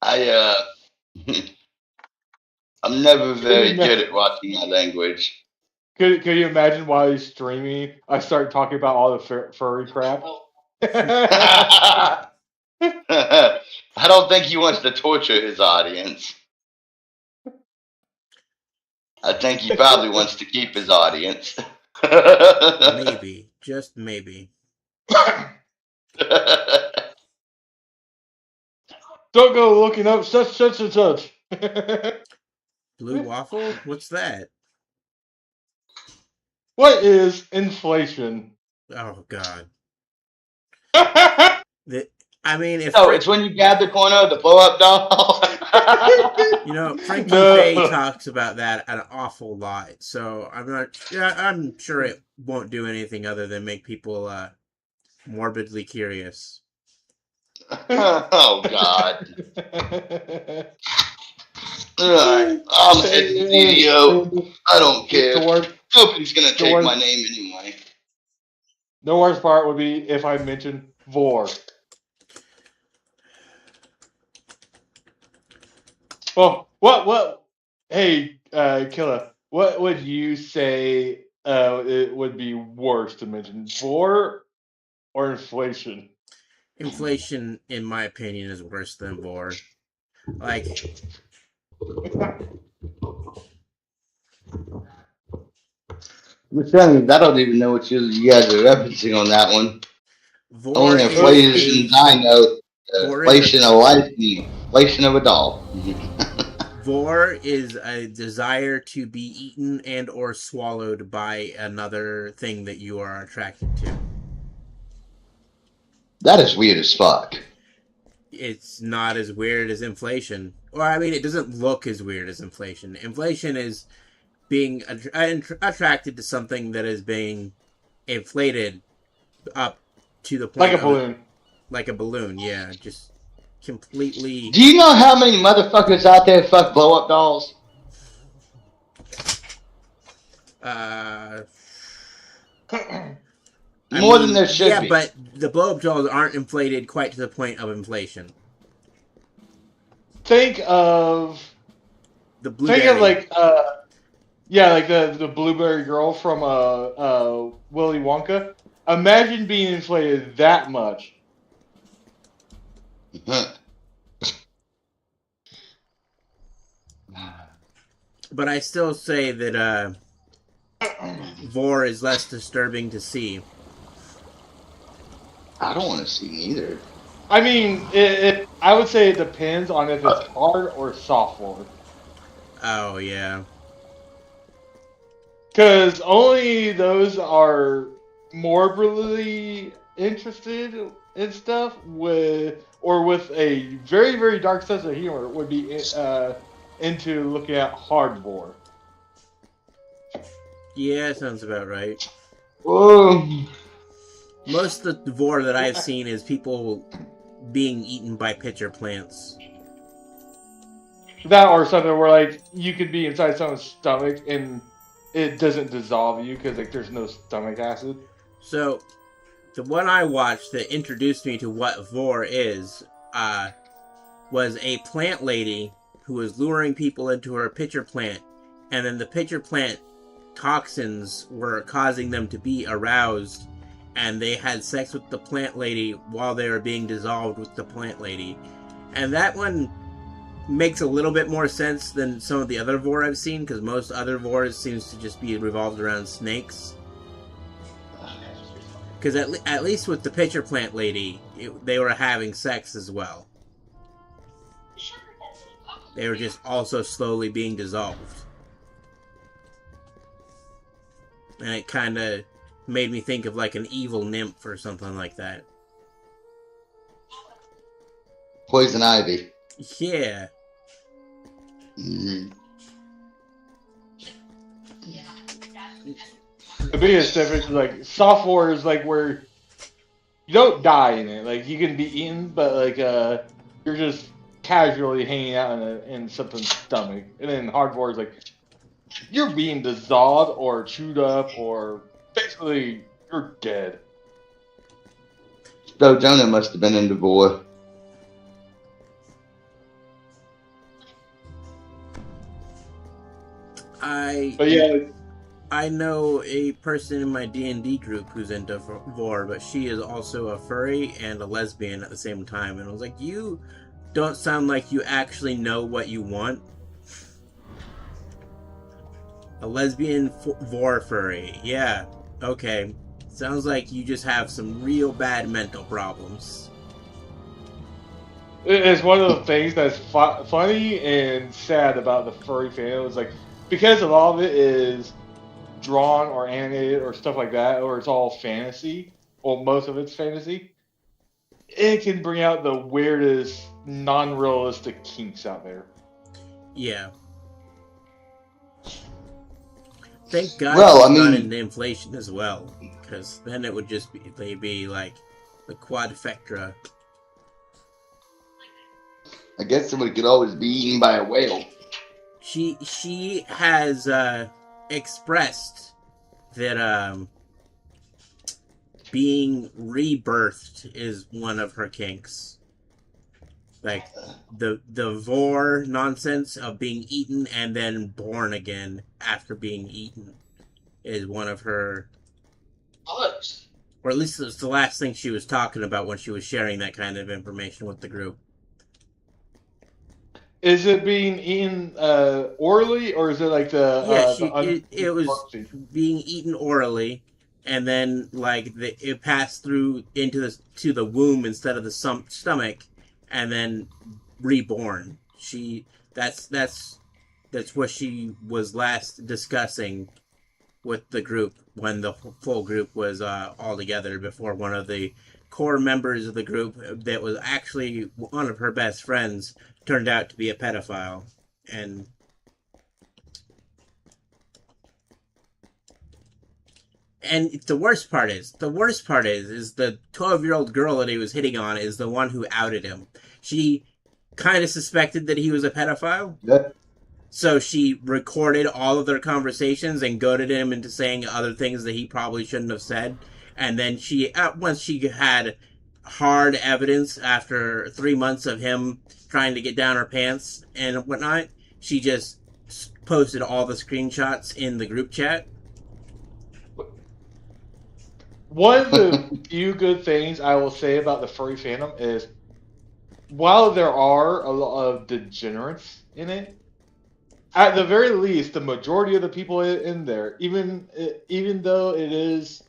I I'm never Could you very good at watching my language. could you imagine while he's streaming, I start talking about all the furry crap? I don't think he wants to torture his audience. I think he probably wants to keep his audience. Maybe, just maybe. Don't go looking up such and such. Blue waffle? What's that? What is inflation? Oh God. I The, I mean, if No, it's when you grab the corner of the blow-up doll. Frankie Faye No. talks about that an awful lot, so I'm not. Yeah, I'm sure it won't do anything other than make people morbidly curious. Oh God! Alright, I'm heading to DDO. I don't care. Nobody's gonna take my name anyway. The worst part would be if I mentioned vor. Oh, what? Hey, Killa, what would you say it would be worse to mention, vor or inflation? Inflation, in my opinion, is worse than war. Like, The thing is, I don't even know what you guys are referencing on that one. war Only is inflations I know. Vor is Inflation of life, the inflation of a doll. vor is a desire to be eaten and or swallowed by another thing that you are attracted to. That is weird as fuck. It's not as weird as inflation. Or, I mean, it doesn't look as weird as inflation. Inflation is being attracted to something that is being inflated up to the point Like a of balloon. like a balloon. Yeah, just completely. Do you know how many motherfuckers out there fuck blow up dolls? Uh, More than there should be. but the blow up dolls aren't inflated quite to the point of inflation. Think of Blueberry. like the blueberry girl from Willy Wonka. Imagine being inflated that much. But I still say that vor is less disturbing to see. I don't want to see neither. I mean, I would say it depends on if it's hard or soft vor. Oh yeah. Because only those are morbidly interested in stuff with a very very dark sense of humor would be into looking at hard vor. Yeah, sounds about right. Whoa. Most of the vor that I've seen is people being eaten by pitcher plants. That or something where like you could be inside someone's stomach and it doesn't dissolve you because like there's no stomach acid. So, the one I watched that introduced me to what vor is, was a plant lady who was luring people into her pitcher plant, and then the pitcher plant toxins were causing them to be aroused, and they had sex with the plant lady while they were being dissolved with the plant lady. And that one makes a little bit more sense than some of the other vor I've seen, because most other vors seems to just be revolved around snakes. Because at least with the pitcher plant lady, they were having sex as well. They were just also slowly being dissolved. And it kind of made me think of like an evil nymph or something like that. Poison ivy. Yeah. Mm. The biggest difference is like soft vor is like where you don't die in it. Like you can be eaten, but like you're just casually hanging out in something's stomach. And then hard vor is like you're being dissolved or chewed up or basically you're dead. So Jonah must have been into vor. But yeah, I know a person in my D&D group who's into vor, but she is also a furry and a lesbian at the same time. And I was like, you don't sound like you actually know what you want. A lesbian vor furry. Yeah, okay. Sounds like you just have some real bad mental problems. it's one of the things that's funny and sad about the furry fandom. It's like, because a lot of it is drawn or animated or stuff like that, or it's all fantasy, or most of it's fantasy, it can bring out the weirdest, non-realistic kinks out there. Yeah. Thank God Well, she's not into inflation as well, because then it would just be like the quadfecta. I guess somebody could always be eaten by a whale. She has expressed that being rebirthed is one of her kinks. Like the vor nonsense of being eaten and then born again after being eaten is one of her. Or at least it's the last thing she was talking about when she was sharing that kind of information with the group. Is it being eaten orally, or is it like it was being eaten orally, and then like it passed through into the womb instead of the stomach, and then reborn. That's what she was last discussing with the group when the full group was all together, before one of the core members of the group that was actually one of her best friends turned out to be a pedophile. And the worst part is the 12-year-old girl that he was hitting on is the one who outed him. She kind of suspected that he was a pedophile. Yeah. So she recorded all of their conversations and goaded him into saying other things that he probably shouldn't have said. And then once she had hard evidence after 3 months of him trying to get down her pants and whatnot, she just posted all the screenshots in the group chat. One of the few good things I will say about the furry fandom is, while there are a lot of degenerates in it, at the very least, the majority of the people in there, even though it is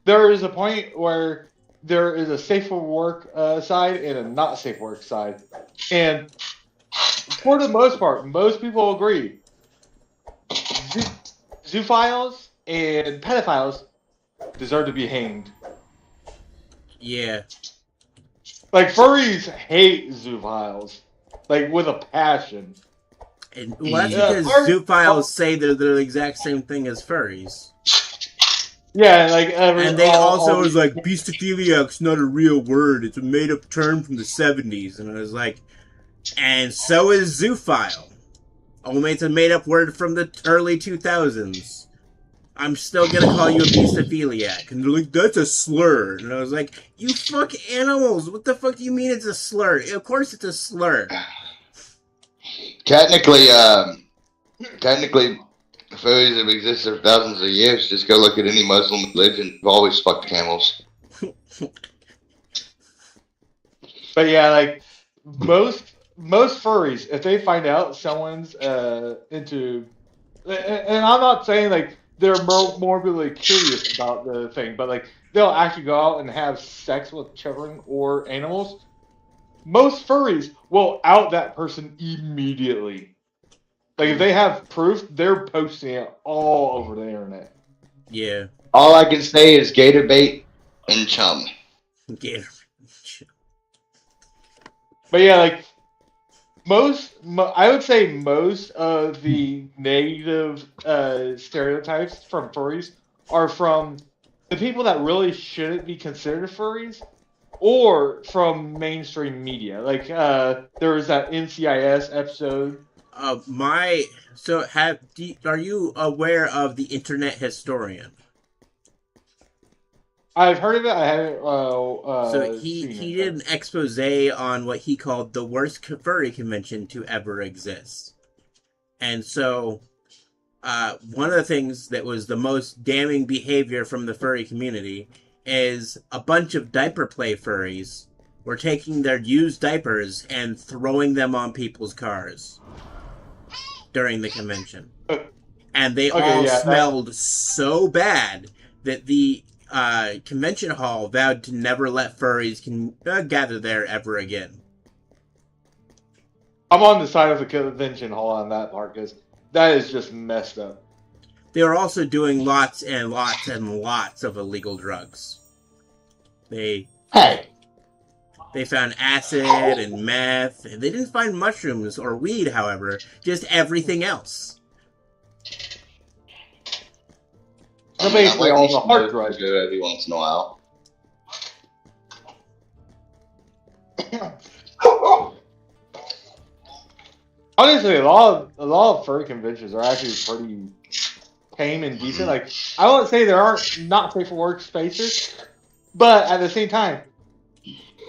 there is a point where there is a safe for work side and a not safe for work side, and for the most part, most people agree, zoophiles and pedophiles deserve to be hanged. Yeah. Like, furries hate zoophiles, like, with a passion. And that's because zoophiles say they're the exact same thing as furries. Yeah, like and they also was like, beastophiliac's not a real word; it's a made-up term from the 70s. And I was like, and so is zoophile. Only it's a made-up word from the early 2000s. I'm still gonna call you a beastophiliac. And they're like, that's a slur. And I was like, you fuck animals! What the fuck do you mean it's a slur? Of course it's a slur. Technically, furries have existed for thousands of years. Just go look at any Muslim religion. They've always fucked camels. But yeah, like, most furries, if they find out someone's into, and I'm not saying like they're morbidly curious about the thing, but like they'll actually go out and have sex with children or animals. Most furries will out that person immediately. Like, if they have proof, they're posting it all over the internet. Yeah. All I can say is gator bait and chum. Gator. But yeah, like, I would say most of the negative stereotypes from furries are from the people that really shouldn't be considered furries, or from mainstream media. Like, there was that NCIS episode. Are you aware of the Internet Historian? I've heard of it. I haven't. So he did an expose on what he called the worst furry convention to ever exist. And so one of the things that was the most damning behavior from the furry community is a bunch of diaper play furries were taking their used diapers and throwing them on people's cars during the convention. And they all smelled so bad that the convention hall vowed to never let furries gather there ever again. I'm on the side of the convention hall on that part, because that is just messed up. They were also doing lots and lots and lots of illegal drugs. They found acid and meth. And they didn't find mushrooms or weed, however, just everything else. So basically, all the hard drugs every once in a while. Honestly, a lot of furry conventions are actually pretty tame and decent. Like, I won't say there aren't not safe for work spaces, but at the same time,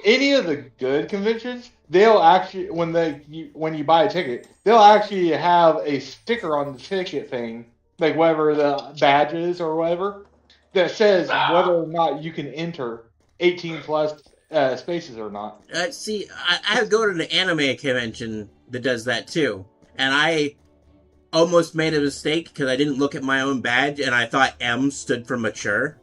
any of the good conventions, they'll actually when you buy a ticket, they'll actually have a sticker on the ticket thing, like whatever the badge is or whatever, that says whether or not you can enter 18 plus spaces or not. See, I go to an anime convention that does that too, and I almost made a mistake because I didn't look at my own badge and I thought M stood for mature.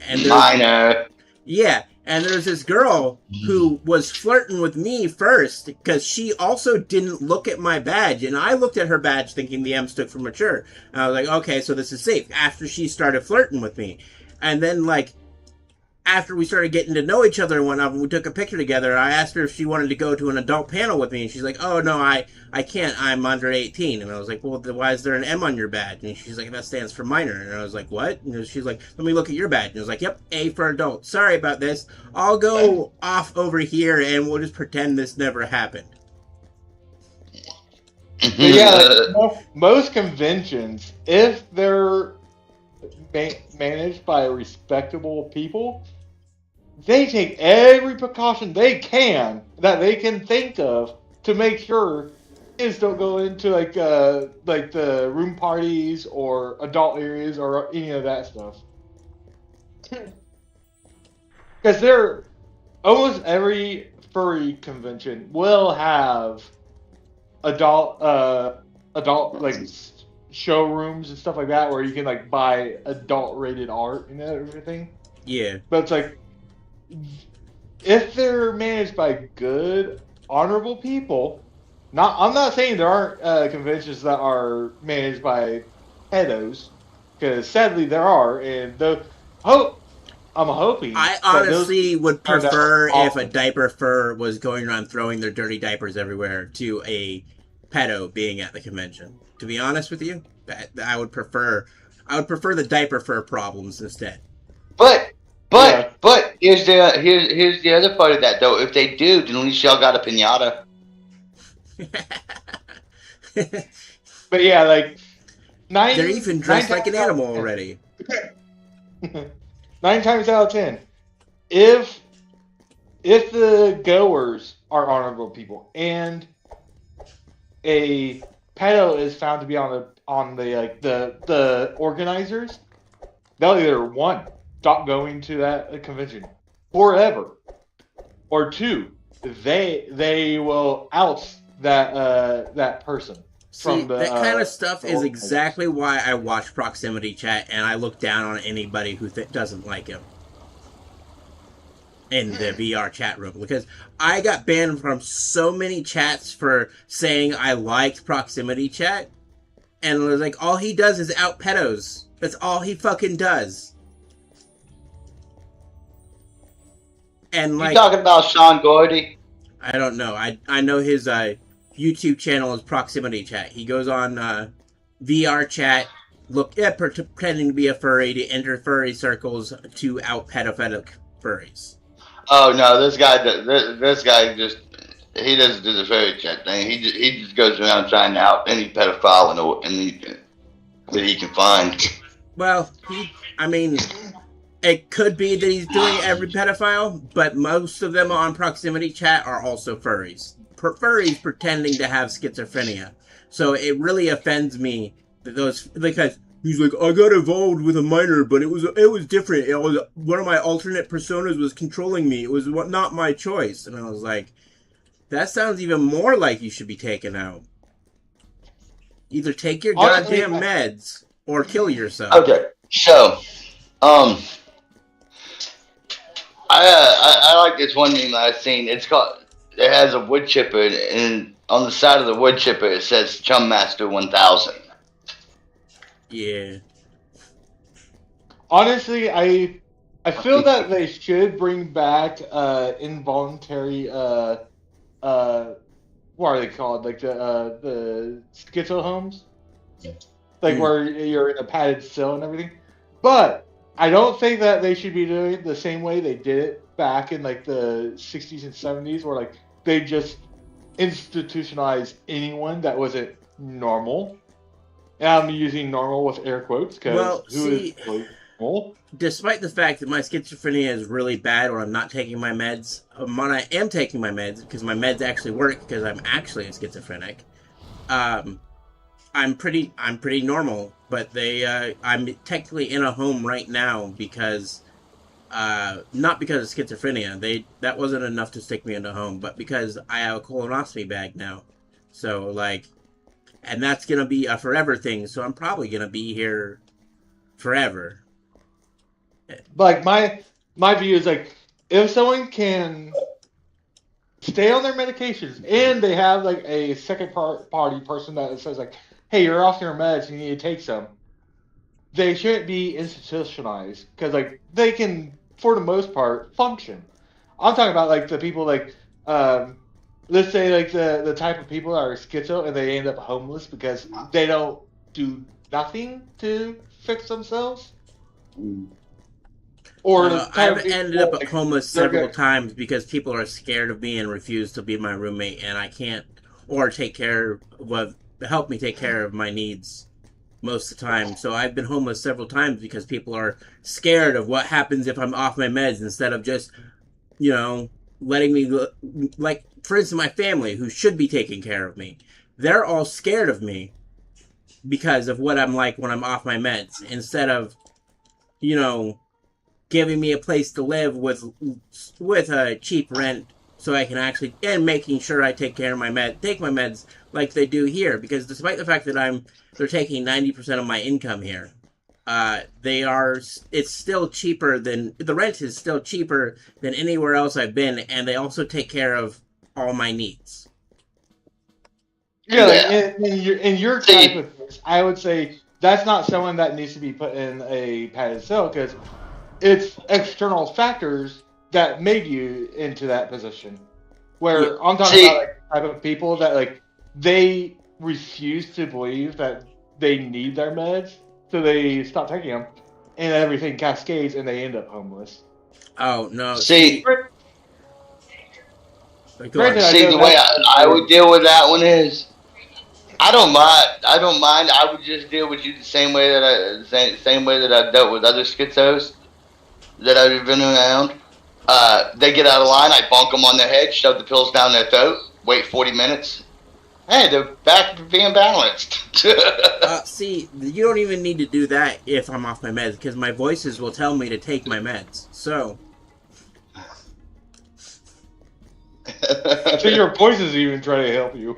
And minor. Yeah, and there's this girl who was flirting with me first because she also didn't look at my badge, and I looked at her badge thinking the M stood for mature. And I was like, okay, so this is safe. After she started flirting with me, and then like after we started getting to know each other and whatnot, we took a picture together. I asked her if she wanted to go to an adult panel with me, and she's like, oh, no, I can't. I'm under 18. And I was like, well, why is there an M on your badge? And she's like, that stands for minor. And I was like, what? And she's like, let me look at your badge. And I was like, yep, A for adult. Sorry about this. I'll go off over here, and we'll just pretend this never happened. But yeah, like, most conventions, if they're managed by respectable people, they take every precaution they can think of to make sure kids don't go into like the room parties or adult areas or any of that stuff. Because almost every furry convention will have adult like showrooms and stuff like that where you can like buy adult rated art and everything. Yeah. But it's like, if they're managed by good, honorable people, I'm not saying there aren't conventions that are managed by pedos, because sadly there are, and I'm hoping. I honestly would prefer if a diaper fur was going around throwing their dirty diapers everywhere to a pedo being at the convention. To be honest with you, I would prefer the diaper fur problems instead. But here's the other part of that though. If they do, then at least y'all got a pinata. But yeah, like they're even dressed like an animal already. 9 times out of 10, if the goers are honorable people and a pedo is found to be on the organizers, they'll either stop going to that convention forever, or 2, they will oust that person. See, that kind of stuff is exactly why I watch Proximity Chat and I look down on anybody who doesn't like him in the VR chat room, because I got banned from so many chats for saying I liked Proximity Chat, and it was like, all he does is out pedos. That's all he fucking does. And like, you talking about Sean Gordy? I don't know. I know his YouTube channel is Proximity Chat. He goes on VR chat, pretending to be a furry to enter furry circles to out pedophilic furries. Oh no, this guy just he doesn't do the furry chat thing. He just goes around trying to out any pedophile that he can find. Well, it could be that he's doing every pedophile, but most of them on Proximity Chat are also furries. furries pretending to have schizophrenia. So it really offends me that those, because he's like, I got involved with a minor, but it was different. It was one of my alternate personas was controlling me. It was not my choice, and I was like, that sounds even more like you should be taken out. Either take your goddamn meds or kill yourself. Okay, so I like this one meme I've seen. It has a wood chipper, and on the side of the wood chipper it says Chum Master 1000. Yeah. Honestly, I feel that they should bring back involuntary what are they called? Like the schizo homes, like where you're in a padded cell and everything. But I don't think that they should be doing it the same way they did it back in like the 60s and 70s, where like they just institutionalized anyone that wasn't normal. And I'm using normal with air quotes because is really normal? Despite the fact that my schizophrenia is really bad or I'm not taking my meds, when I am taking my meds, because my meds actually work because I'm actually a schizophrenic, I'm pretty normal. But I'm technically in a home right now because, not because of schizophrenia. That wasn't enough to stick me in a home, but because I have a colonoscopy bag now. So, like, and that's going to be a forever thing, so I'm probably going to be here forever. Like, my view is, like, if someone can stay on their medications and they have, like, a second party person that says, like, hey, you're off your meds, you need to take some, they shouldn't be institutionalized because, like, they can, for the most part, function. I'm talking about, like, the people, like, let's say, like, the type of people that are schizo and they end up homeless because they don't do nothing to fix themselves. Or I've ended up homeless several times because people are scared of me and refuse to be my roommate, and I can't, or help me take care of my needs most of the time. So I've been homeless several times because people are scared of what happens if I'm off my meds instead of just, letting me, like, for instance, my family, who should be taking care of me, they're all scared of me because of what I'm like when I'm off my meds, instead of, giving me a place to live with a cheap rent, so I can actually, and making sure I take my meds like they do here. Because despite the fact that they're taking 90% of my income here, it's still cheaper the rent is still cheaper than anywhere else I've been, and they also take care of all my needs. Yeah, like in your type of things, I would say that's not someone that needs to be put in a padded cell because it's external factors that made you into that position. Where I'm talking about like type of people that like they refuse to believe that they need their meds, so they stop taking them, and everything cascades, and they end up homeless. Oh no! See, the way I would deal with that one is, I don't mind. I would just deal with you the same way that I dealt with other schizos that I've been around. They get out of line, I bonk them on their head, shove the pills down their throat, wait 40 minutes. Hey, they're back to being balanced. See, you don't even need to do that if I'm off my meds, because my voices will tell me to take my meds. So your voices even try to help you.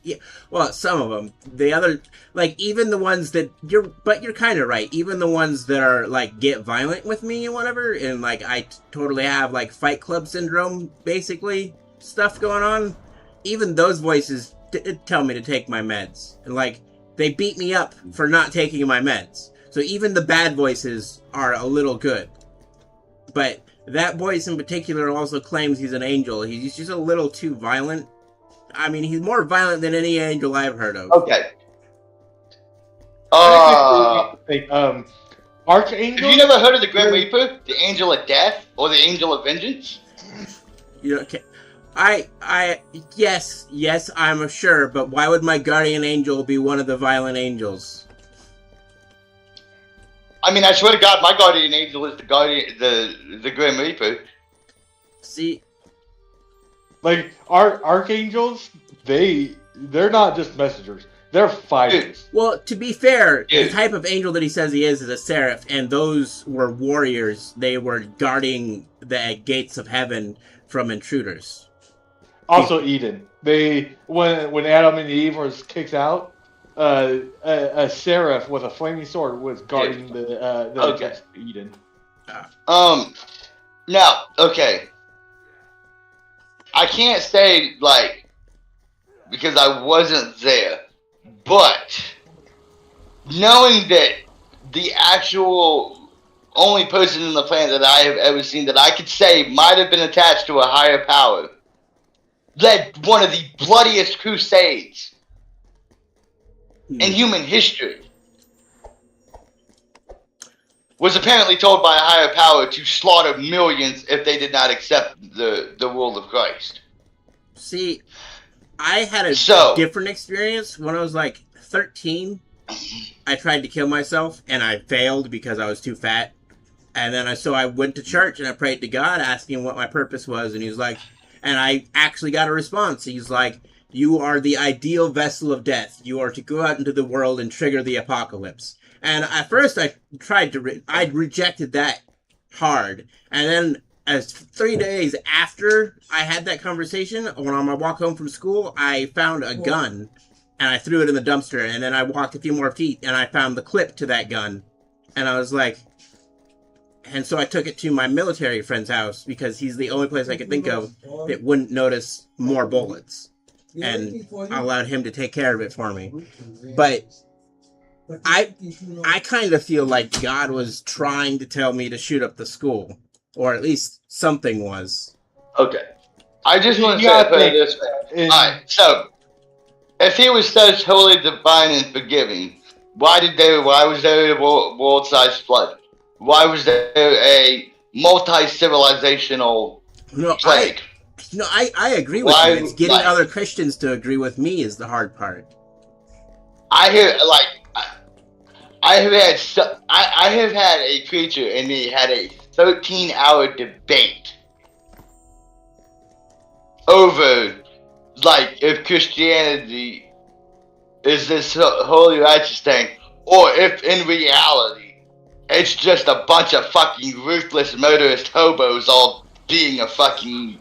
Yeah, well, some of them. The other, like, even the ones that you're kind of right. Even the ones that are, like, get violent with me and whatever, and, like, I totally have, like, Fight Club syndrome, basically, stuff going on. Even those voices tell me to take my meds. And, like, they beat me up for not taking my meds. So even the bad voices are a little good. But that voice in particular also claims he's an angel. He's just a little too violent. I mean, he's more violent than any angel I've heard of. Okay. Archangel? Have you never heard of the Grim Reaper? The Angel of Death? Or the Angel of Vengeance? Okay. Yes, I'm sure, but why would my guardian angel be one of the violent angels? I mean, I swear to God, my guardian angel is the Grim Reaper. See, Like our archangels, they're not just messengers. They're fighters. Well, to be fair, the Dude. type of angel that he says he is a seraph, and those were warriors. They were guarding the gates of heaven from intruders. Also, Eden. When Adam and Eve was kicked out, a seraph with a flaming sword was guarding the Okay. gates of Eden. Now, okay. I can't say, like, because I wasn't there, but knowing that the actual only person in the planet that I have ever seen that I could say might have been attached to a higher power led one of the bloodiest crusades in human history was apparently told by a higher power to slaughter millions if they did not accept the rule of Christ. See, I had a different experience when I was like 13. I tried to kill myself and I failed because I was too fat. And then I went to church and I prayed to God asking what my purpose was. And he was like, and I actually got a response. He's like, you are the ideal vessel of death. You are to go out into the world and trigger the apocalypse. And at first I tried to, I rejected that hard. And then as 3 days after I had that conversation, when on my walk home from school, I found a gun and I threw it in the dumpster. And then I walked a few more feet and I found the clip to that gun. And I was like, and so I took it to my military friend's house because he's the only place I could think of that wouldn't notice more bullets. And I allowed him to take care of it for me. But I kind of feel like God was trying to tell me to shoot up the school. Or at least something was. Okay. I just want to put it this way. Alright, so if he was such holy, divine, and forgiving, why was there a world-sized flood? Why was there a multi-civilizational plague? I agree with you. It's getting other Christians to agree with me is the hard part. I have had a preacher and he had a 13-hour debate over, like, if Christianity is this holy righteous thing, or if in reality it's just a bunch of fucking ruthless motorist hobos all being a fucking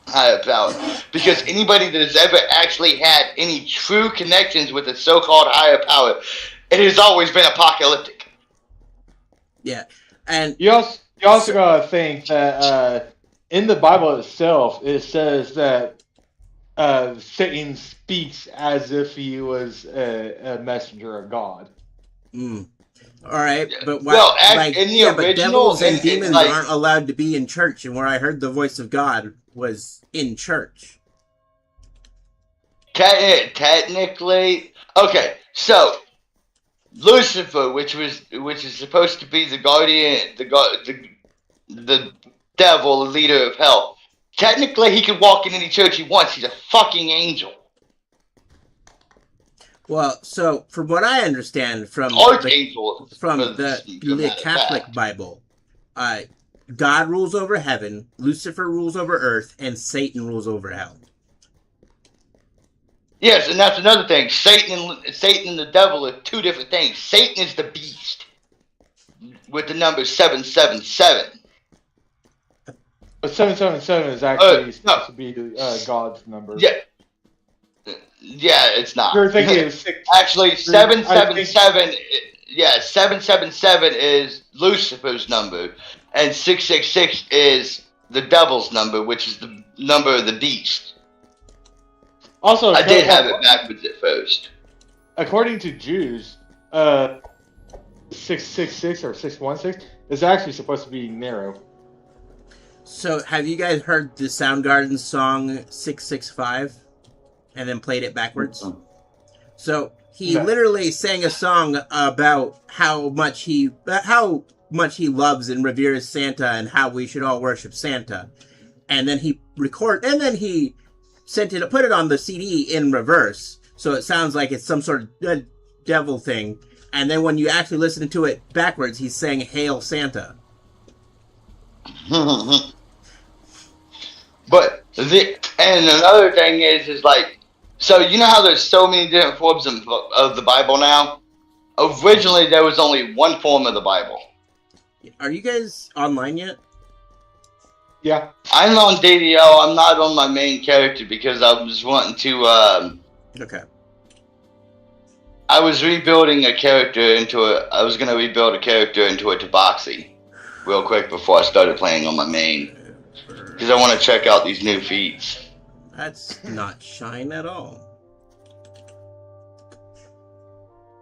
higher power. Because anybody that has ever actually had any true connections with a so-called higher power, it has always been apocalyptic. Yeah, and you also gotta think that in the Bible itself, it says that Satan speaks as if he was a messenger of God. All right, but why? Well, but devils and demons aren't allowed to be in church, and where I heard the voice of God was in church. Technically, okay. So Lucifer, which is supposed to be the guardian, the devil, the leader of hell. Technically, he can walk in any church he wants. He's a fucking angel. Well, so from what I understand from the Catholic Bible, God rules over heaven, Lucifer rules over earth, and Satan rules over hell. Yes, and that's another thing. Satan and the devil are two different things. Satan is the beast with the number 777. But 777 is actually supposed to be God's number. Yeah. Yeah, it's not. You're thinking of 6. Actually, 777. Yeah, 777 is Lucifer's number, and 666 is the devil's number, which is the number of the beast. Also, I did have it backwards at first. According to Jews, 666 or 616 is actually supposed to be narrow. So, have you guys heard the Soundgarden song 665? And then played it backwards? So, he literally sang a song about how much he loves and reveres Santa and how we should all worship Santa. And then he put it on the CD in reverse. So it sounds like it's some sort of devil thing. And then when you actually listen to it backwards, he's saying Hail Santa. But And another thing is like, so you know how there's so many different forms of the Bible now? Originally, there was only one form of the Bible. Are you guys online yet? Yeah. I'm on DDO. I'm not on my main character because I was wanting to. Okay. I was rebuilding a character into a. I was gonna rebuild a character into a Tabaxi, real quick before I started playing on my main, because I want to check out these new feats. That's not shine at all.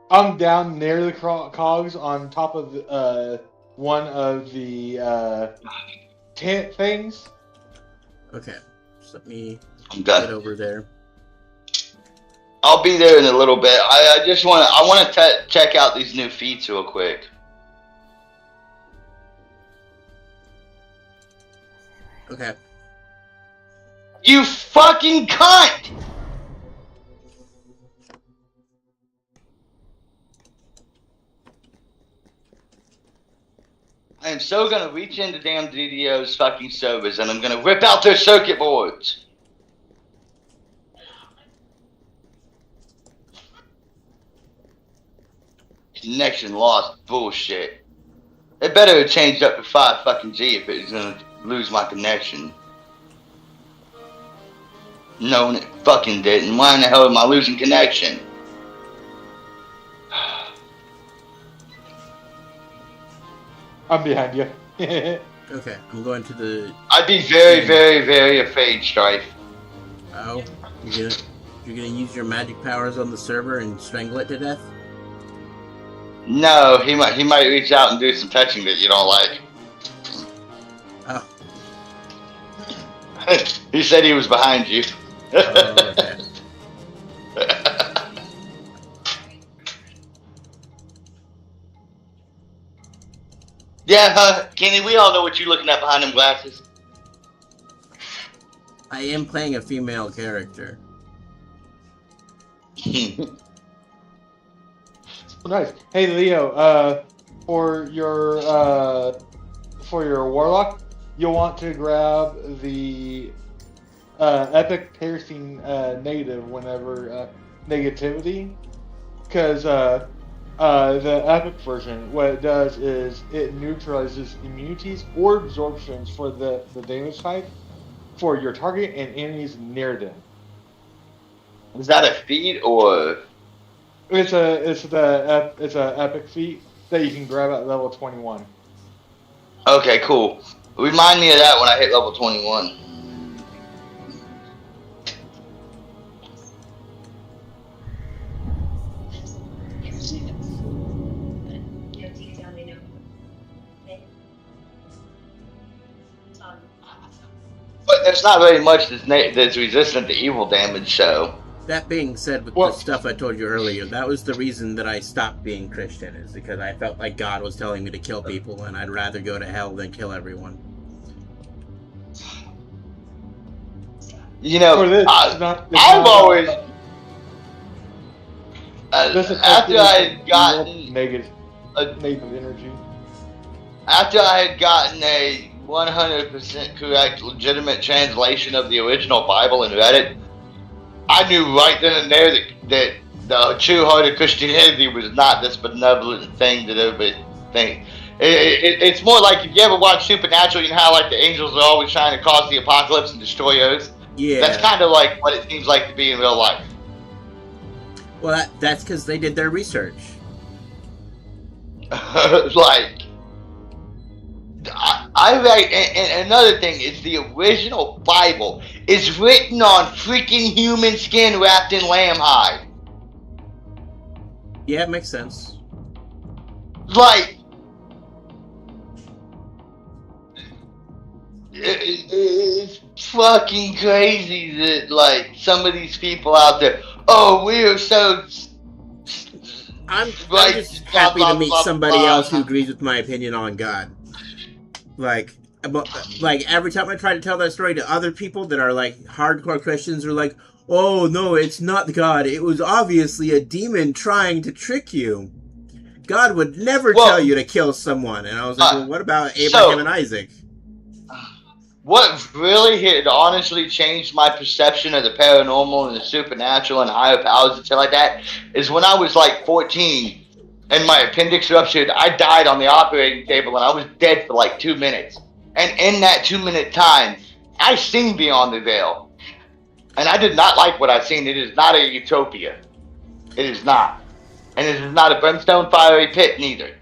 I'm down near the cogs on top of one of the tent things. Okay. Just let me I'm get done. over there. I'll be there in a little bit. I just want to. I want to check out these new feats real quick. Okay. You fucking cunt! I am so gonna reach into damn DDO's fucking servers and I'm gonna rip out their circuit boards. Connection lost. Bullshit. It better have changed up to 5 fucking G if it's gonna lose my connection. No, it fucking didn't. Why in the hell am I losing connection? I'm behind you. Okay. I'm going to the. I'd be very, very, very afraid, Strife. Oh, you're gonna use your magic powers on the server and strangle it to death? No, he might reach out and do some touching that you don't like. Oh. He said he was behind you. Oh, okay. Yeah, Kenny, we all know what you're looking at behind them glasses. I am playing a female character. Nice. Hey Leo, for your warlock, you'll want to grab the epic piercing negative whenever negativity, because the epic version, what it does is it neutralizes immunities or absorptions for the damage type for your target and enemies near them. Is that a feat or? It's a epic feat that you can grab at level 21. Okay, cool. Remind me of that when I hit level 21. But there's not very much that's resistant to evil damage, so. That being said, with the stuff I told you earlier, that was the reason that I stopped being Christian, is because I felt like God was telling me to kill people, and I'd rather go to hell than kill everyone. You know, I've always... after I had gotten... Negative energy. After I had gotten a 100% correct, legitimate translation of the original Bible and read it, I knew right then and there that the true heart of Christianity was not this benevolent thing that everybody thinks. It's more like if you ever watch Supernatural, you know how like the angels are always trying to cause the apocalypse and destroy Earth? Yeah. That's kind of like what it seems like to be in real life. Well, that's because they did their research. Like... I read, and another thing is the original Bible is written on freaking human skin wrapped in lamb hide. Yeah, it makes sense. Like, it's fucking crazy that, like, some of these people out there, oh, we are so... I'm just happy to meet somebody else who agrees with my opinion on God. Like every time I try to tell that story to other people that are like hardcore Christians, are like, "Oh no, it's not God. It was obviously a demon trying to trick you. God would never tell you to kill someone." And I was like, "Well, what about Abraham and Isaac?" what really had honestly changed my perception of the paranormal and the supernatural and higher powers and shit like that is when I was like 14 and my appendix ruptured. I died on the operating table and I was dead for like 2 minutes. And in that 2 minute time, I seen beyond the veil. And I did not like what I seen. It is not a utopia. It is not. And it is not a brimstone fiery pit neither.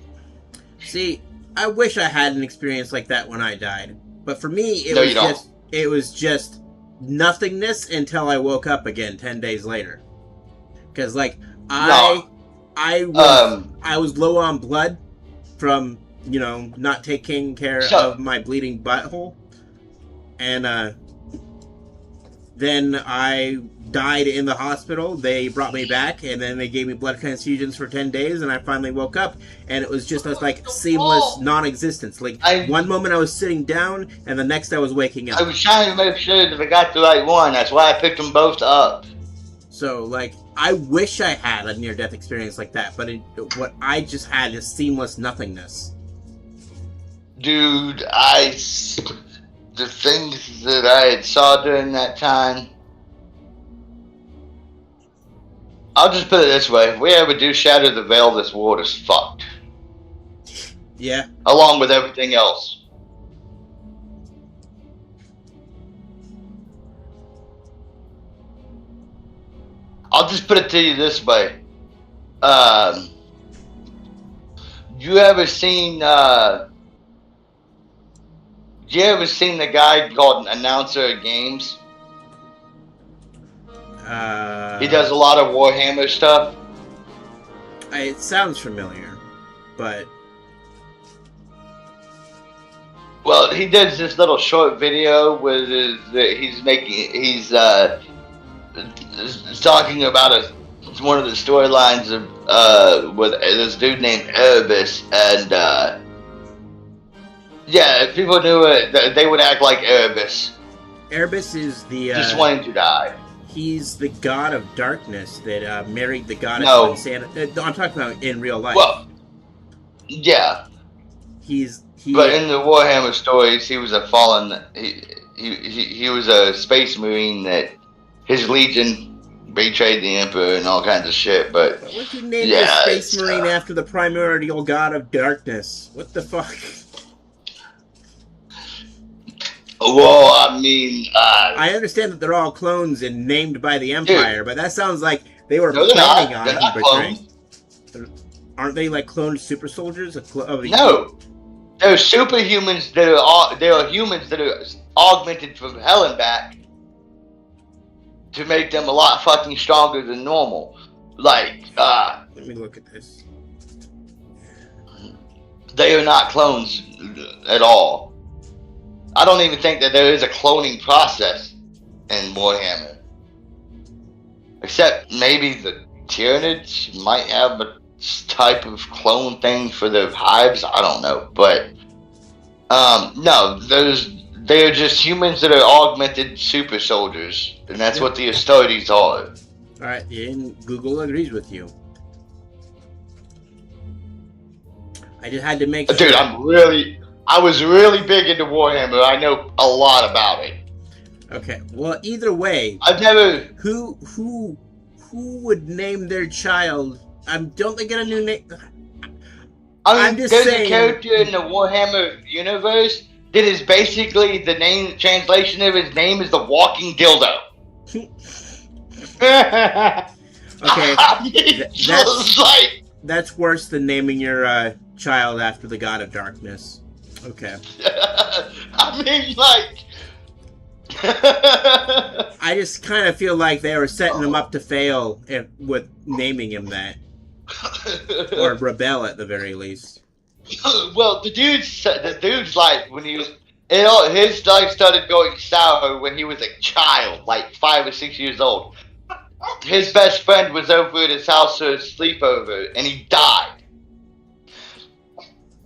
See, I wish I had an experience like that when I died. But for me, No, you don't. it was just nothingness until I woke up again 10 days later. Because like I was low on blood from, you know, not taking care of my bleeding butthole. And then I died in the hospital. They brought me back, and then they gave me blood transfusions for 10 days, and I finally woke up, and it was just a like seamless non-existence. Like one moment I was sitting down, and the next I was waking up. I was trying to make sure that I got the right one. That's why I picked them both up. So like, I wish I had a near-death experience like that, but what I just had is seamless nothingness. Dude, the things that I had saw during that time, I'll just put it this way: if we ever do shatter the veil, this world is fucked. Yeah. Along with everything else. I'll just put it to you this way: you ever seen the guy called Announcer of Games? He does a lot of Warhammer stuff. It sounds familiar, but... Well, he does this little short video where he's talking about one of the storylines of with this dude named Erebus, and yeah, if people knew it, they would act like Erebus. Erebus is the just wanting to die. He's the god of darkness that married the goddess No. of insanity. I'm talking about in real life. Well, yeah. But in the Warhammer stories, he was a fallen. He was a space marine that his legion betrayed the emperor and all kinds of shit. But what would you name a space marine after the primordial god of darkness? What the fuck? Well, I mean, I understand that they're all clones and named by the Empire, but that sounds like they were planning on betraying. Aren't they like cloned super soldiers? No, they're superhumans that are humans that are augmented from hell and back to make them a lot fucking stronger than normal. Like, let me look at this. They are not clones at all. I don't even think that there is a cloning process in Warhammer. Except maybe the Tyranids might have a type of clone thing for their hives. I don't know. But, no, they are just humans that are augmented super soldiers. And that's what the Astartes are. Alright, and Google agrees with you. I just had to make sure. Dude, I was really big into Warhammer. I know a lot about it. Okay, well, either way, I've never. Who would name their child? Don't they get a new name? I'm just saying. There's a character in the Warhammer universe that is basically the translation of his name is the Walking Dildo. Okay, that's worse than naming your child after the god of darkness. Okay. I mean, like... I just kind of feel like they were setting him up to fail with naming him that. Or rebel at the very least. Well, the dude's like, when he was... his life started going sour when he was a child, like 5 or 6 years old. His best friend was over at his house for a sleepover, and he died.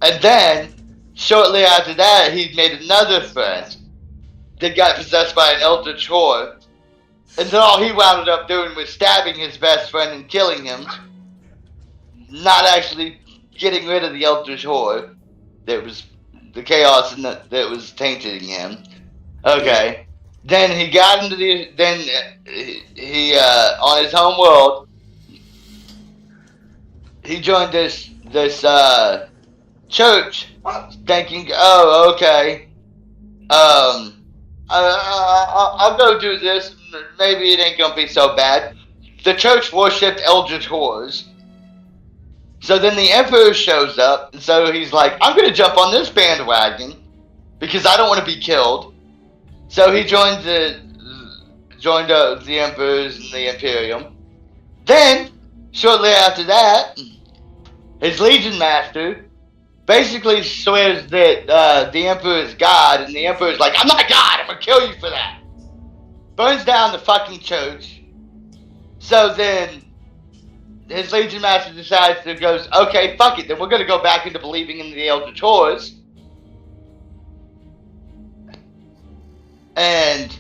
And then... shortly after that, he made another friend that got possessed by an eldritch horror. And then all he wound up doing was stabbing his best friend and killing him. Not actually getting rid of the eldritch horror that was the chaos that was tainting him. Okay. Then he got into the. Then he on his home world, he joined this church, thinking, oh, okay, I'll go do this. Maybe it ain't gonna be so bad. The church worshipped eldritch horrors. So then the emperor shows up, and so he's like, I'm gonna jump on this bandwagon because I don't want to be killed. So he joined the emperors and the imperium. Then, shortly after that, his legion master basically swears that the emperor is God, and the emperor is like, I'm not God, I'm gonna kill you for that. Burns down the fucking church. So then his legion master decides to goes, okay, fuck it, then we're gonna go back into believing in the Eldritch Horrors. And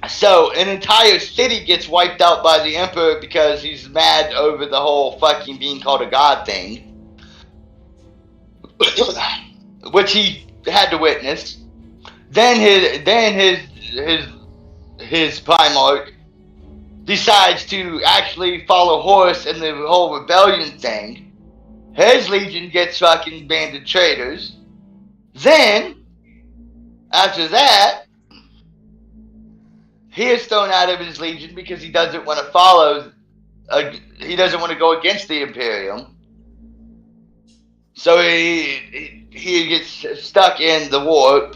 so an entire city gets wiped out by the emperor because he's mad over the whole fucking being called a god thing. Which he had to witness. Then his Primarch decides to actually follow Horus and the whole rebellion thing. His legion gets fucking banded traitors. Then, after that, he is thrown out of his legion because he doesn't want to follow. He doesn't want to go against the Imperium. So he gets stuck in the warp.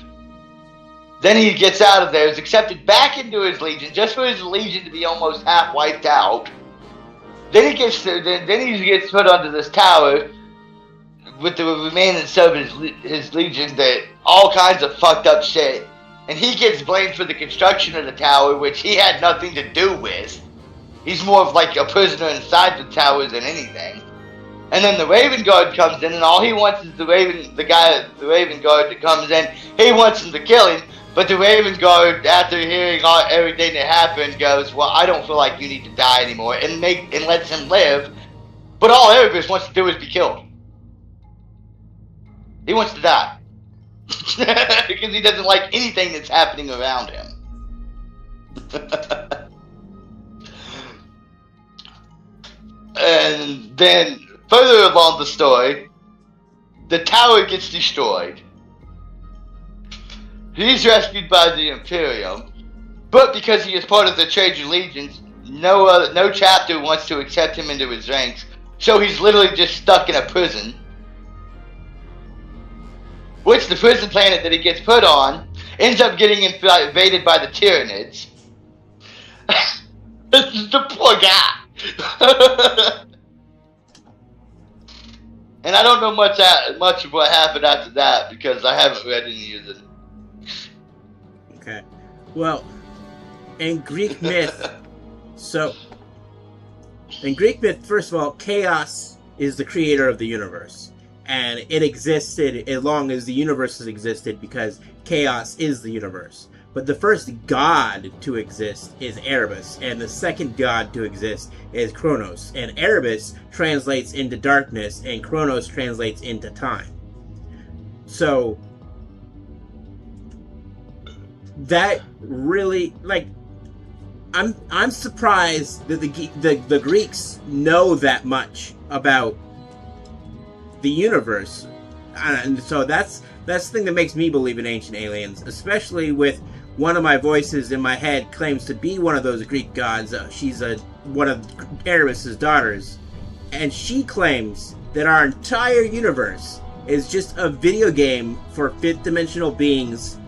Then he gets out of there, is accepted back into his legion, just for his legion to be almost half wiped out. Then he gets put onto this tower with the remnants of his legion that all kinds of fucked up shit. And he gets blamed for the construction of the tower, which he had nothing to do with. He's more of like a prisoner inside the tower than anything. And then the Raven Guard comes in, and all he wants is the Raven Guard that comes in. He wants him to kill him, but the Raven Guard, after hearing everything that happened, goes, "Well, I don't feel like you need to die anymore," and lets him live. But all Erebus wants to do is be killed. He wants to die because he doesn't like anything that's happening around him. And then, further along the story, the tower gets destroyed. He's rescued by the Imperium, but because he is part of the Trajan Legions, no chapter wants to accept him into his ranks, so he's literally just stuck in a prison. Which the prison planet that he gets put on ends up getting invaded by the Tyranids. This is the poor guy. And I don't know much of what happened after that because I haven't read any of it. Okay. Well, in Greek myth, first of all, chaos is the creator of the universe. And it existed as long as the universe has existed because chaos is the universe. But the first god to exist is Erebus, and the second god to exist is Kronos. And Erebus translates into darkness, and Kronos translates into time. So that really, like, I'm surprised that the Greeks know that much about the universe, and so that's the thing that makes me believe in ancient aliens, especially with one of my voices in my head claims to be one of those Greek gods. She's one of Erebus's daughters, and she claims that our entire universe is just a video game for fifth-dimensional beings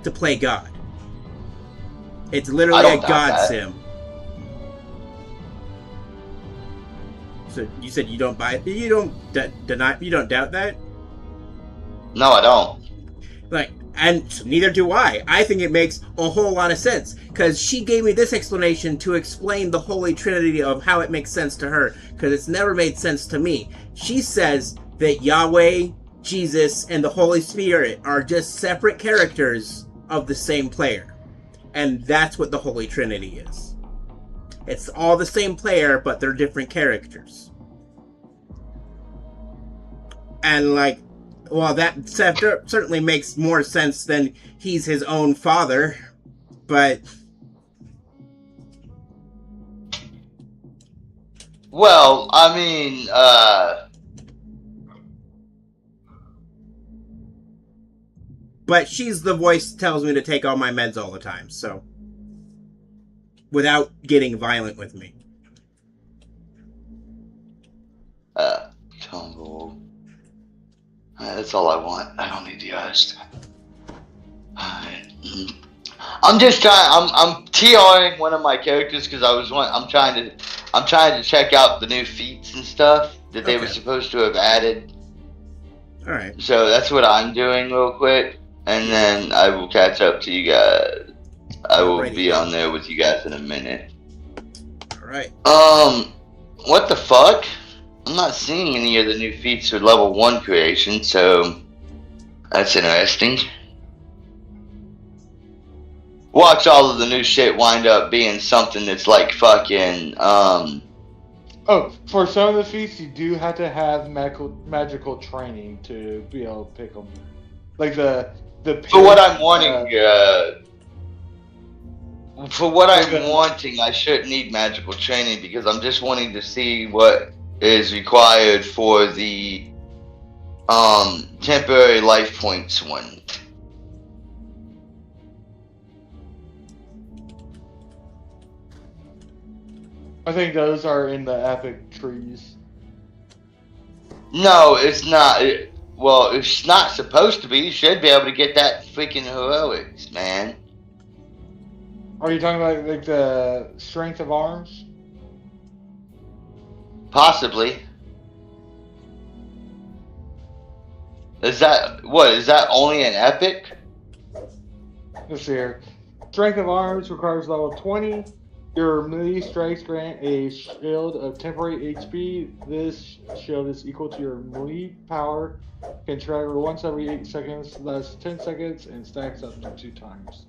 to play God. It's literally a God sim. So you said you don't buy it? You don't deny? You don't doubt that? No, I don't. Like, and neither do I. I think it makes a whole lot of sense because she gave me this explanation to explain the Holy Trinity of how it makes sense to her, because it's never made sense to me. She says that Yahweh, Jesus, and the Holy Spirit are just separate characters of the same player, and that's what the Holy Trinity is. It's all the same player, but they're different characters. And like, Well, that certainly makes more sense than he's his own father, but Well, I mean, she's the voice that tells me to take all my meds all the time, so without getting violent with me. Tumble. That's all I want. I don't need the rest. I'm just trying. I'm TRing one of my characters because I'm trying to check out the new feats and stuff that they were Okay. supposed to have added. All right. So that's what I'm doing real quick, and then I will catch up to you guys. I will Alrighty. be on there with you guys in a minute. All right. What the fuck? I'm not seeing any of the new feats or level 1 creation, so that's interesting. Watch all of the new shit wind up being something that's like fucking, Oh, for some of the feats, you do have to have magical training to be able to pick them. Like the for what I'm wanting, I shouldn't need magical training because I'm just wanting to see what is required for the temporary life points one. I think those are in the epic trees. No, it's not. Well, it's not supposed to be. You should be able to get that freaking heroics, man. Are you talking about like the strength of arms? Possibly. Is that only an epic? Let's see here. Strength of arms requires level 20. Your melee strikes grant a shield of temporary HP. This shield is equal to your melee power. Can trigger once every 8 seconds, lasts 10 seconds, and stacks up to 2 times.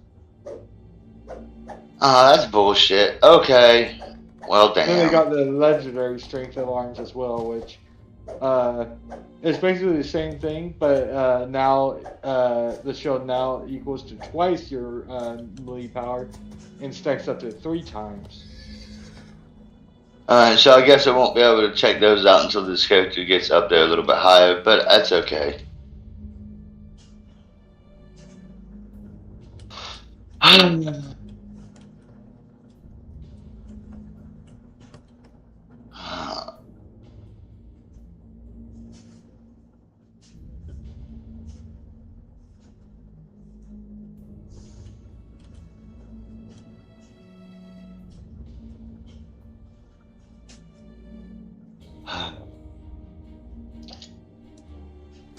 That's bullshit. Okay. Well, damn. Then they got the legendary strength of arms as well, which it's basically the same thing, but now the shield now equals to twice your melee power and stacks up to 3 times. So I guess I won't be able to check those out until this character gets up there a little bit higher, but that's okay.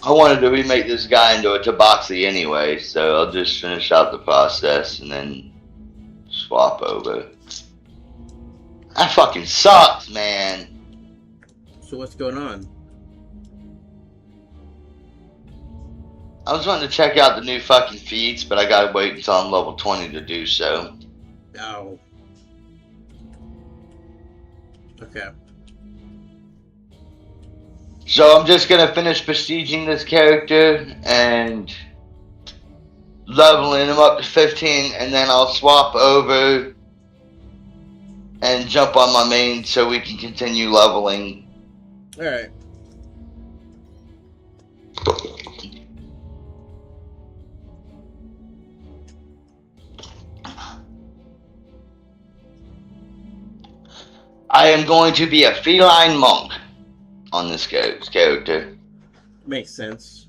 I wanted to remake this guy into a Tabaxi anyway, so I'll just finish out the process and then swap over. That fucking sucks, man. So what's going on? I was wanting to check out the new fucking feats, but I gotta wait until I'm level 20 to do so. Oh. Okay. So I'm just gonna finish besieging this character and leveling him up to 15, and then I'll swap over and jump on my main so we can continue leveling. Alright. I am going to be a feline monk on this character. Makes sense.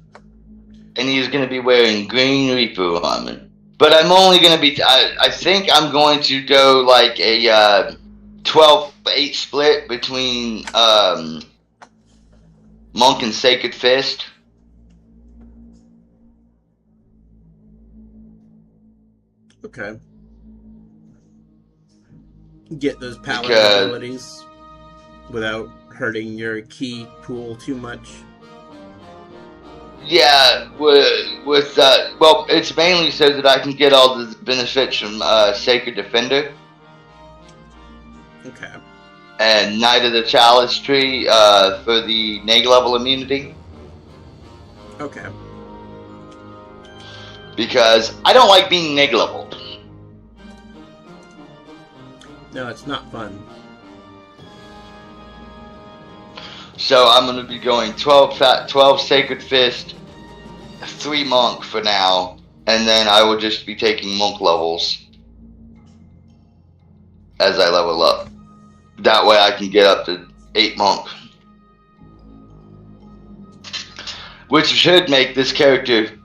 And he's going to be wearing green Reaper armor. But I'm only going to be... I think I'm going to go like a 12-8 split between Monk and Sacred Fist. Okay. Get those power abilities without hurting your key pool too much. Yeah, with well, it's mainly so that I can get all the benefits from Sacred Defender. Okay. And Knight of the Chalice Tree for the neg level immunity. Okay. Because I don't like being neg leveled. No, it's not fun. So I'm going to be going 12 Sacred Fist, 3 Monk for now, and then I will just be taking Monk levels as I level up. That way I can get up to 8 Monk. Which should make this character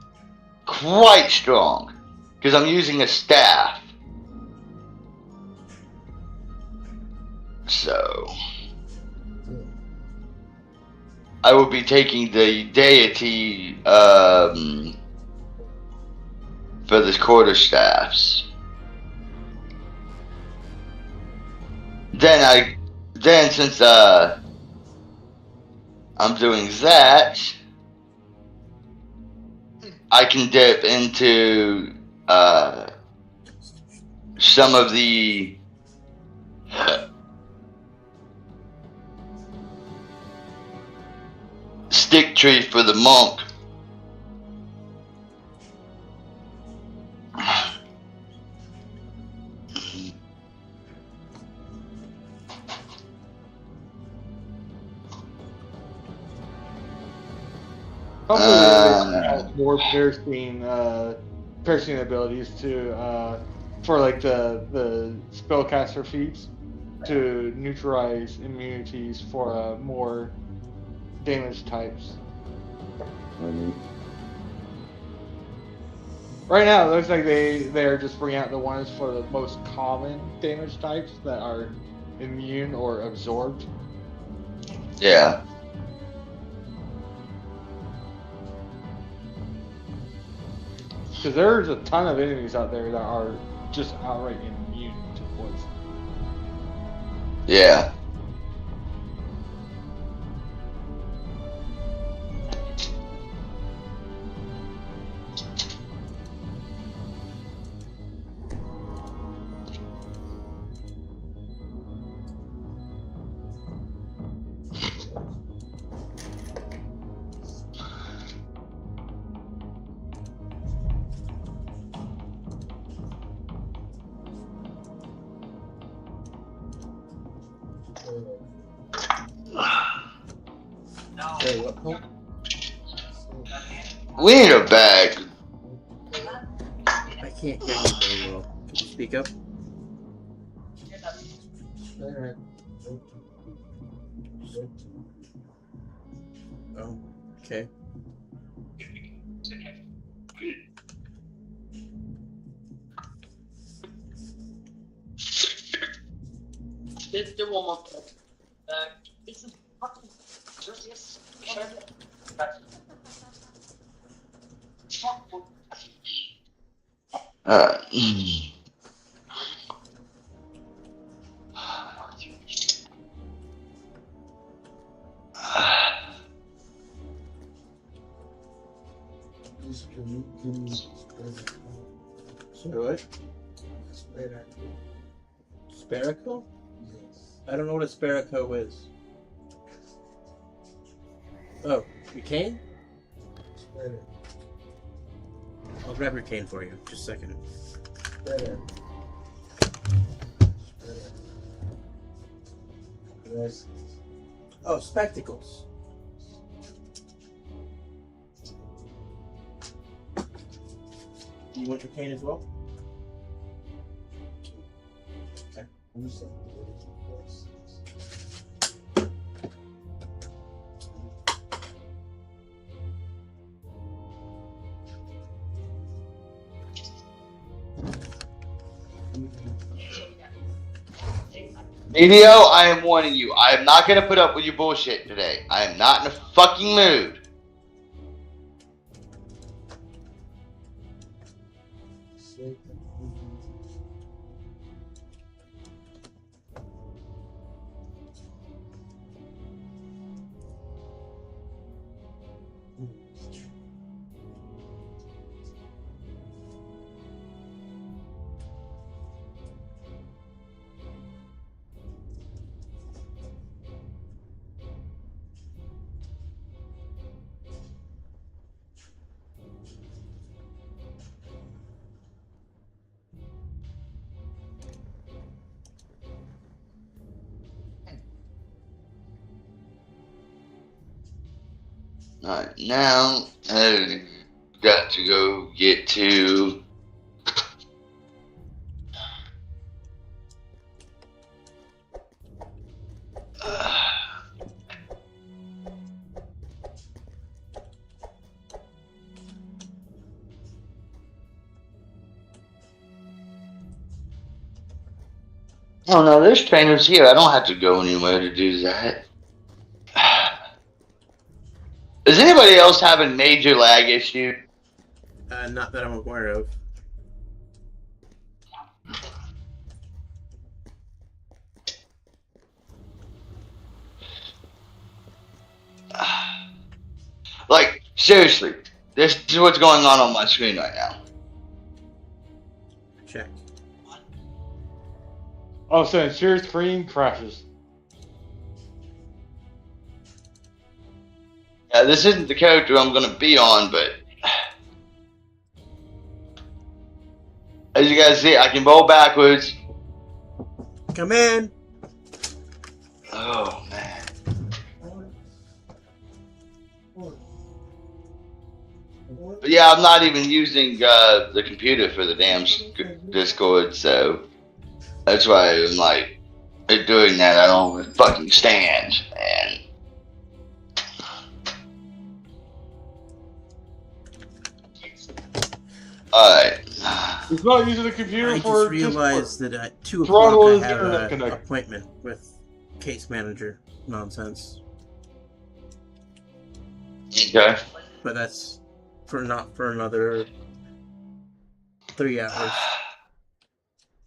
quite strong. Because I'm using a staff. So I will be taking the deity for the quarterstaffs. Then since I'm doing that, I can dip into some of the stick tree for the monk. Hopefully, more piercing abilities to for like the spellcaster feats to neutralize immunities for more damage types. Right now, it looks like they are just bringing out the ones for the most common damage types that are immune or absorbed. Yeah. Because there's a ton of enemies out there that are just outright immune to poison. Yeah. Hey, what pump? We need a bag. I can't hear you very well. Could you speak up? Oh, okay. Let's do one more. Uh, So what? Sparaco? I don't know what a Sparaco is. Oh, your cane? I'll grab your cane for you. Just a second. Oh, spectacles. Do you want your cane as well? Okay. DDO, I am warning you. I am not going to put up with your bullshit today. I am not in a fucking mood. Alright, now I've got to go get to. Oh no, there's trainers here. I don't have to go anywhere to do that. Is anybody else having major lag issue? Not that I'm aware of. Like, seriously, this is what's going on my screen right now. Check. Oh, so your screen crashes. Yeah, this isn't the character I'm gonna be on, but as you guys see, I can roll backwards. Come in. Oh man. But yeah, I'm not even using the computer for the damn Discord, so that's why I'm like doing that. I don't fucking stand, man. Alright. He's not using the computer I for just realized that at 2 Throttle o'clock I his have internet an connection. appointment with case manager nonsense. Okay. But that's not for another 3 hours.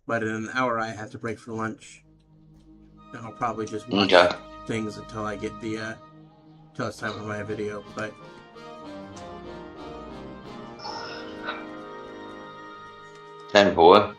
But in an hour I have to break for lunch. And I'll probably just watch Okay. things until I get the till it's time for my video. But 10-4.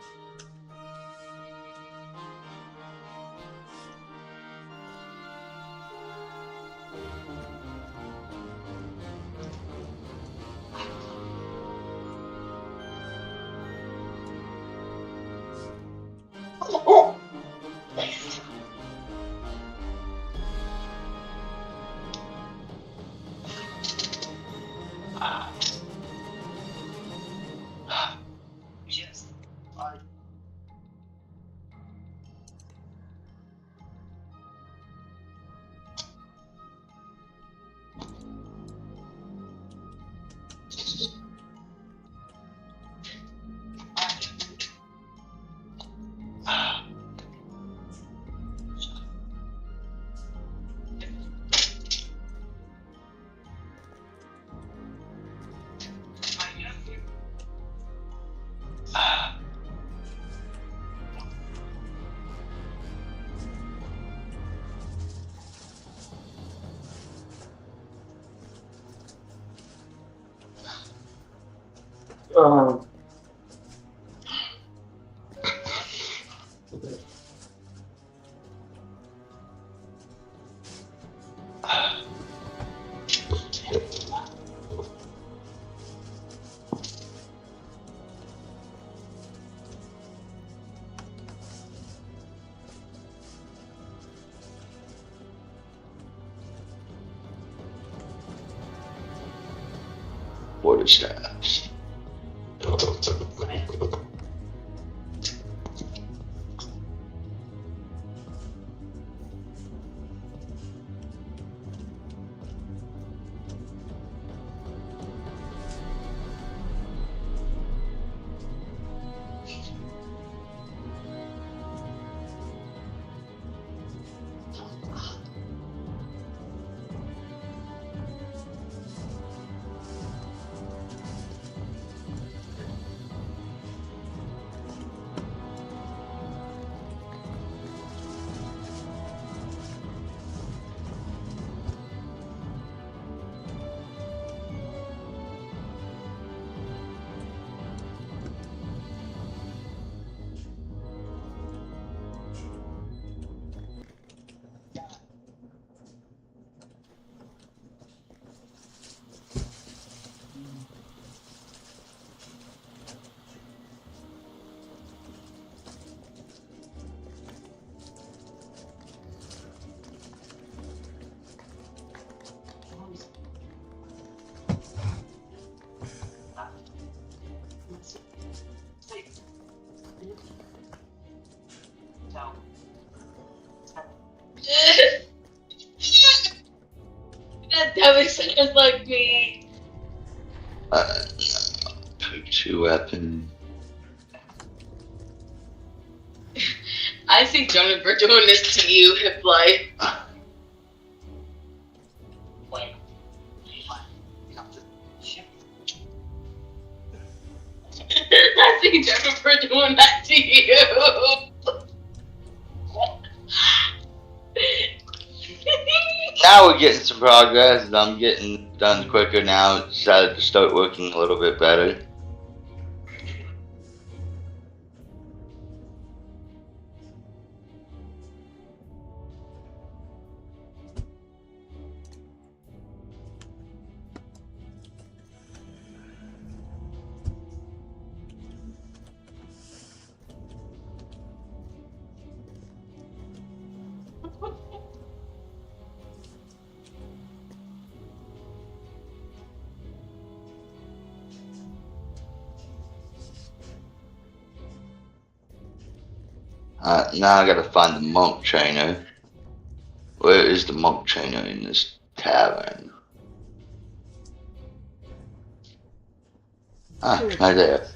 Quarter staffs. It's like me. Pick 2 weapon. I see Jennifer doing this to you if like. I see Jennifer doing that to you. Now we're getting some progress. I'm getting done quicker now. It decided to start working a little bit better. Now I gotta find the monk trainer. Where is the monk trainer in this tavern? Right there.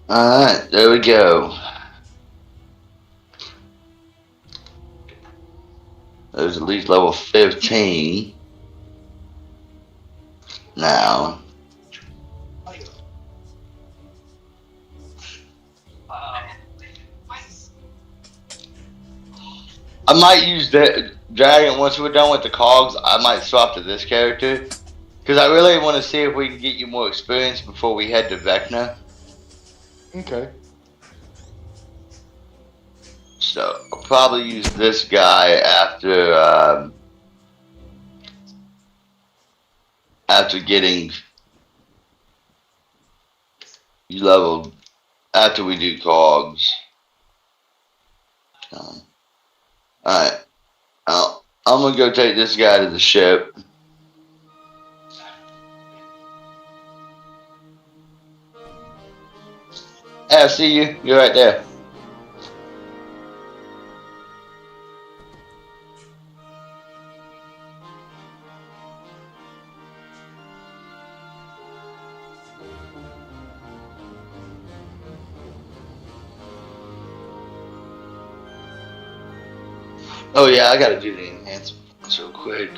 Alright, there we go. There's at least level 15. Now. I might use the dragon once we're done with the cogs. I might swap to this character. Because I really want to see if we can get you more experience before we head to Vecna. Okay. So I'll probably use this guy after after getting you leveled after we do cogs. Alright. I'm gonna go take this guy to the ship. Hey, I see you. You're right there. Oh yeah, I gotta do the enhancements real quick.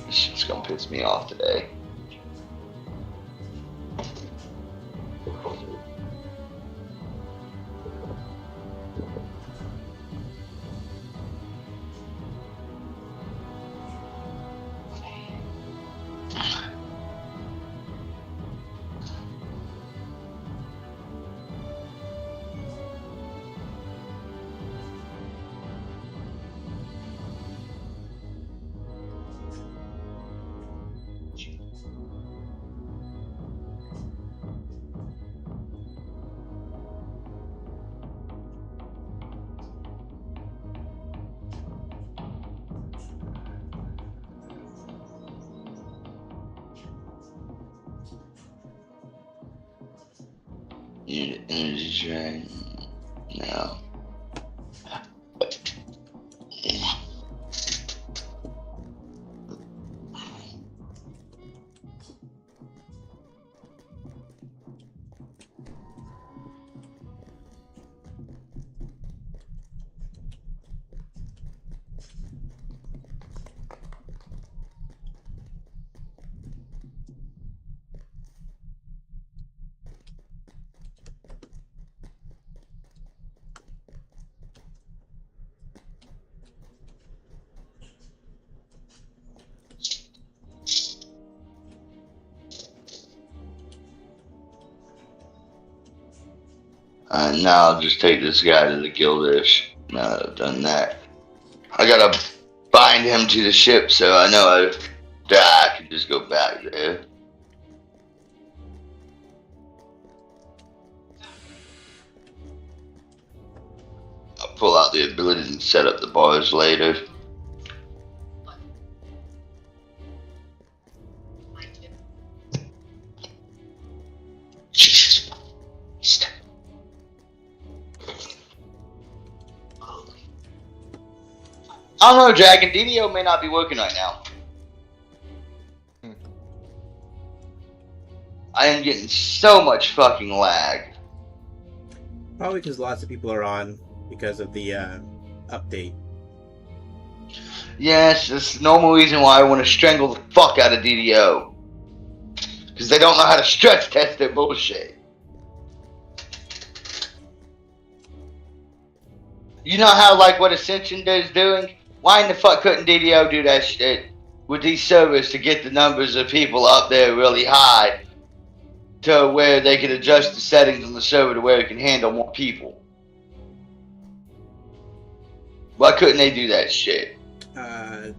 This shit's gonna piss me off today. Need an energy drink. No. Now I'll just take this guy to the Gildish. Now that I've done that, I gotta bind him to the ship so I know I can just go back there. I'll pull out the abilities and set up the bars later. I don't know, Dragon. DDO may not be working right now. I am getting so much fucking lag. Probably because lots of people are on because of the update. Yes, that's the normal reason why I want to strangle the fuck out of DDO. Because they don't know how to stress test their bullshit. You know how, like, what Ascension is doing? Why in the fuck couldn't DDO do that shit with these servers to get the numbers of people up there really high to where they can adjust the settings on the server to where it can handle more people? Why couldn't they do that shit?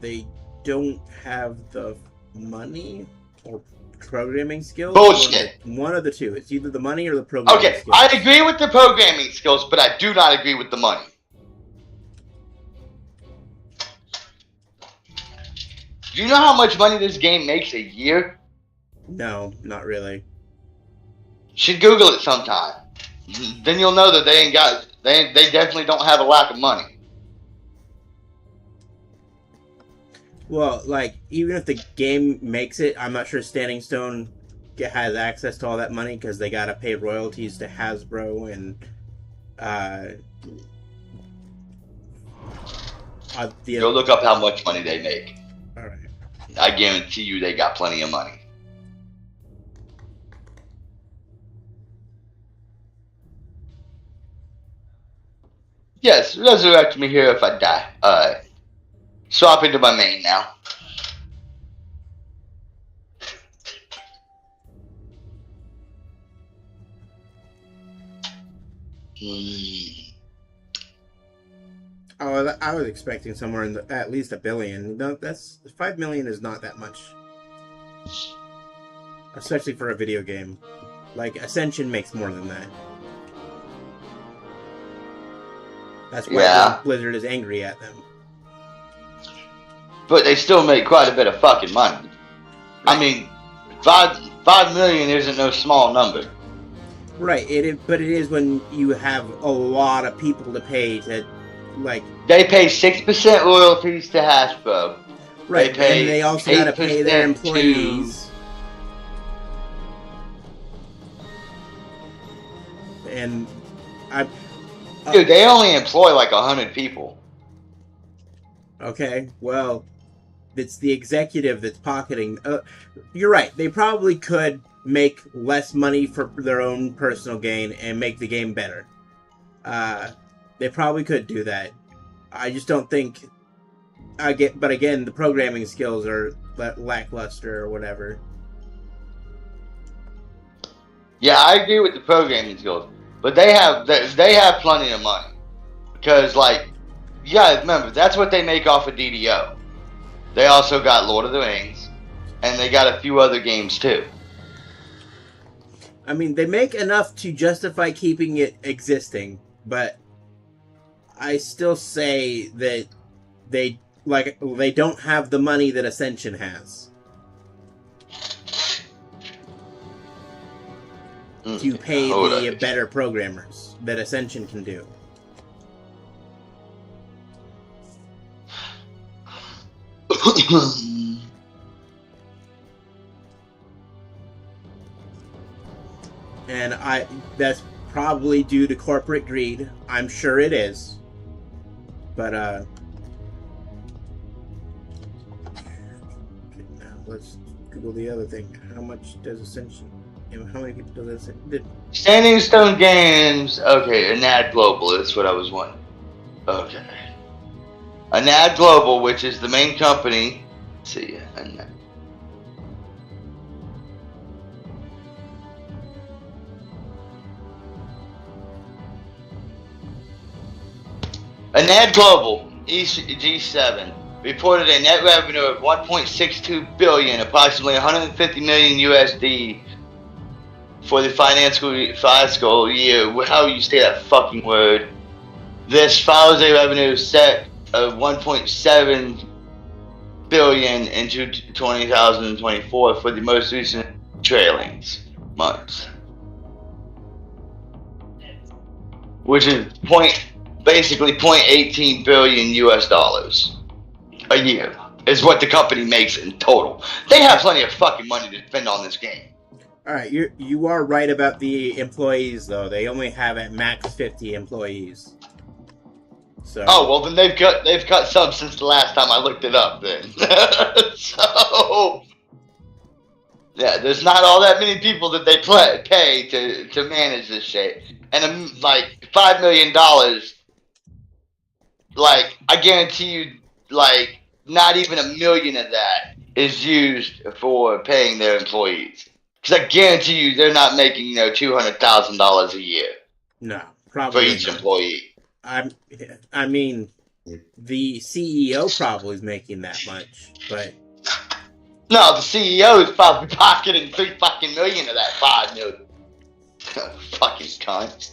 They don't have the money or programming skills. Bullshit. One of the two. It's either the money or the programming Okay, skills. I agree with the programming skills, but I do not agree with the money. Do you know how much money this game makes a year? No, not really. Should Google it sometime. Then you'll know that they definitely don't have a lack of money. Well, like, even if the game makes it, I'm not sure Standing Stone has access to all that money because they gotta pay royalties to Hasbro and Go look up how much money they make. All right. I guarantee you they got plenty of money. Yes, resurrect me here if I die. Alright. Swap into my main now. Oh, I was expecting somewhere in at least $1 billion. No, that's 5 million is not that much, especially for a video game. Like Ascension makes more than that. That's why Blizzard is angry at them. But they still make quite a bit of fucking money. I mean, 5 million isn't no small number. Right, but it is when you have a lot of people to pay to, like... They pay 6% royalties to Hasbro. Right, and they also gotta pay their employees. And dude, they only employ like 100 people. Okay, well, it's the executive that's pocketing. You're right. They probably could make less money for their own personal gain and make the game better. They probably could do that. I just don't think. But again, the programming skills are lackluster or whatever. Yeah, I agree with the programming skills, but they have plenty of money because like you gotta remember that's what they make off of DDO. They also got Lord of the Rings, and they got a few other games too. I mean, they make enough to justify keeping it existing, but I still say that they don't have the money that Ascension has to pay the better programmers that Ascension can do. And that's probably due to corporate greed. I'm sure it is. But okay, now let's Google the other thing. How much does Ascension? How many people does Ascension? Standing Stone Games. Okay, Anad Global. That's what I was wondering. Okay, Anad Global, which is the main company. Let's see, Anad. Anad Global G7 reported a net revenue of 1.62 billion, approximately 150 million USD, for the fiscal year. How you say that fucking word? This follows a revenue set of 1.7 billion in 2024 for the most recent trailing months, which is basically 0.18 billion US dollars a year is what the company makes in total. They have plenty of fucking money to spend on this game. All right, you are right about the employees though. They only have at max 50 employees. So. Oh well, then they've cut some since the last time I looked it up. Then so yeah, there's not all that many people that they pay to manage this shit, and like $5 million. Like I guarantee you, like not even $1 million of that is used for paying their employees. Because I guarantee you, they're not making $200,000 a year. No, probably for each not. employee. I mean, the CEO probably is making that much, but no, the CEO is probably pocketing $3 fucking million of that $5 million. Fucking cunt.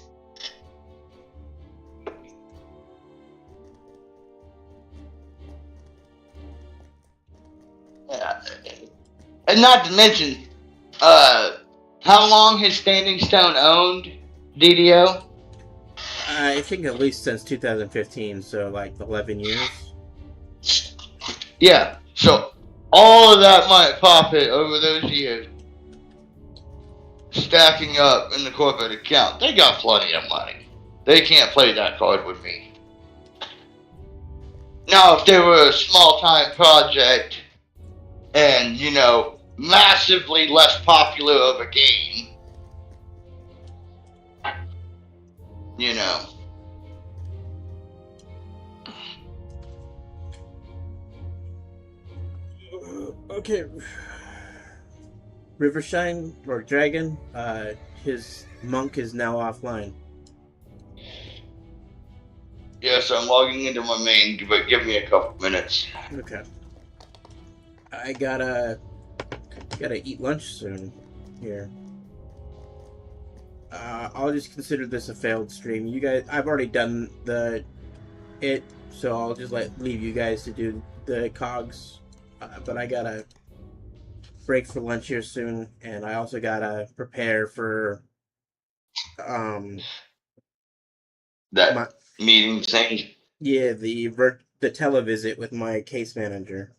And not to mention, how long has Standing Stone owned DDO? I think at least since 2015, so like 11 years. Yeah, so all of that money profit over those years stacking up in the corporate account. They got plenty of money. They can't play that card with me. Now, if they were a small-time project and, massively less popular of a game, Okay. Rivershine or Dragon, his monk is now offline. Yes, I'm logging into my main, but give me a couple minutes. Okay. I gotta eat lunch soon here. I'll just consider this a failed stream. You guys, I've already done so I'll just leave you guys to do the cogs. But I gotta break for lunch here soon, and I also gotta prepare for that meeting thing. Yeah, the televisit with my case manager.